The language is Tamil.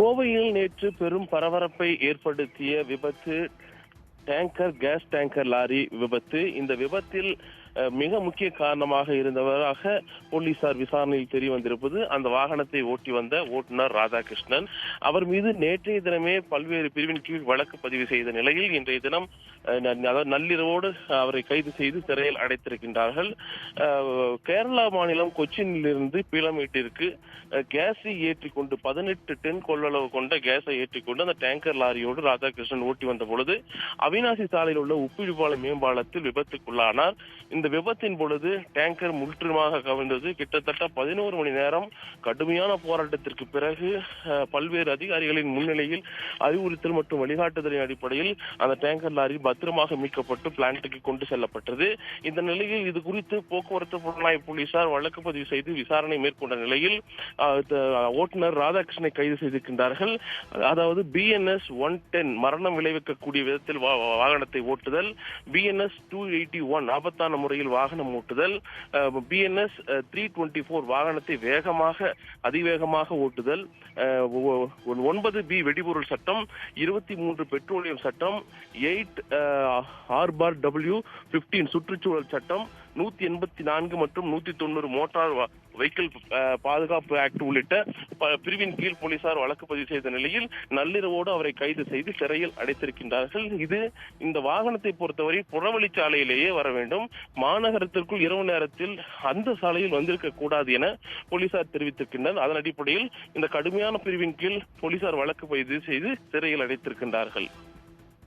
கோவையில் நேற்று பெரும் பரபரப்பை ஏற்படுத்திய விபத்து கேஸ் டேங்கர் லாரி விபத்து. இந்த விபத்தில் மிக முக்கிய காரணமாக இருந்தவராக போலீசார் விசாரணையில் தெரிய வந்திருப்பது அந்த வாகனத்தை ஓட்டி வந்த ஓட்டுநர் ராதாகிருஷ்ணன். அவர் மீது நேற்றைய தினமே பல்வேறு பிரிவின் கீழ் வழக்கு பதிவு செய்த நிலையில் இன்றைய தினம் நள்ளிரவோடு அவரை கைது செய்து சிறையில் அடைத்திருக்கின்றார்கள். கேரளா மாநிலம் கொச்சினிலிருந்து பீளமேட்டிற்கு கேஸை ஏற்றிக்கொண்டு 18 டன் கொள்ளளவு கொண்ட கேஸை ஏற்றிக்கொண்டு அந்த டேங்கர் லாரியோடு ராதாகிருஷ்ணன் ஓட்டி வந்த பொழுது அவினாசி சாலையில் உள்ள உப்பிழிப்பாளையம் மேம்பாலத்தில் விபத்துக்குள்ளானார். இந்த விபத்தின் பொழுது டேங்கர் முற்றிலுமாக கவிழ்ந்தது. கிட்டத்தட்ட 11 மணி நேரம் கடுமையான போராட்டத்திற்கு பிறகு பல்வேறு அதிகாரிகளின் முன்னிலையில் அறிவுறுத்தல் மற்றும் வழிகாட்டுதலின் அடிப்படையில் அந்த டேங்கர் லாரி பத்திரமாக மீட்கப்பட்டு பிளான்ட்டுக்கு கொண்டு செல்லப்பட்டது. இந்த நிலையில் இது குறித்து போக்குவரத்து புலனாய்வு போலீசார் வழக்கு பதிவு செய்து விசாரணை மேற்கொண்ட நிலையில் ஓட்டுநர் ராதாகிருஷ்ணனை கைது செய்திருக்கின்றார்கள். அதாவது BNS 110 மரணம் விளைவிக்கக்கூடிய விதத்தில் வாகனத்தை ஓட்டுதல், BNS 281 ஆபத்தான முறையில் வாகனம் ஓட்டுதல், BNS 324 வாகனத்தை அதிவேகமாக ஓட்டுதல், 9B வெடிபொருள் சட்டம், 23 பெட்ரோலியம் சட்டம், 8 R-W-15 சுற்றுச்சூழல் சட்டம், 184 மற்றும் 190 மோட்டார் வெஹிக்கிள் பாதுகாப்பு ஆக்ட் உள்ளிட்ட பிரிவின் கீழ் போலீசார் வழக்கு பதிவு செய்த நிலையில் நள்ளிரவோடு அவரை கைது செய்து சிறையில் அடைத்திருக்கின்றார்கள். இந்த வாகனத்தை பொறுத்தவரை புறவழிச்சாலையிலேயே வர வேண்டும், மாநகரத்திற்குள் இரவு நேரத்தில் அந்த சாலையில் வந்திருக்க கூடாது என போலீசார் தெரிவித்திருக்கின்றனர். அதன் அடிப்படையில் இந்த கடுமையான பிரிவின் கீழ் போலீசார் வழக்கு பதிவு செய்து சிறையில் அடைத்திருக்கின்றார்கள்.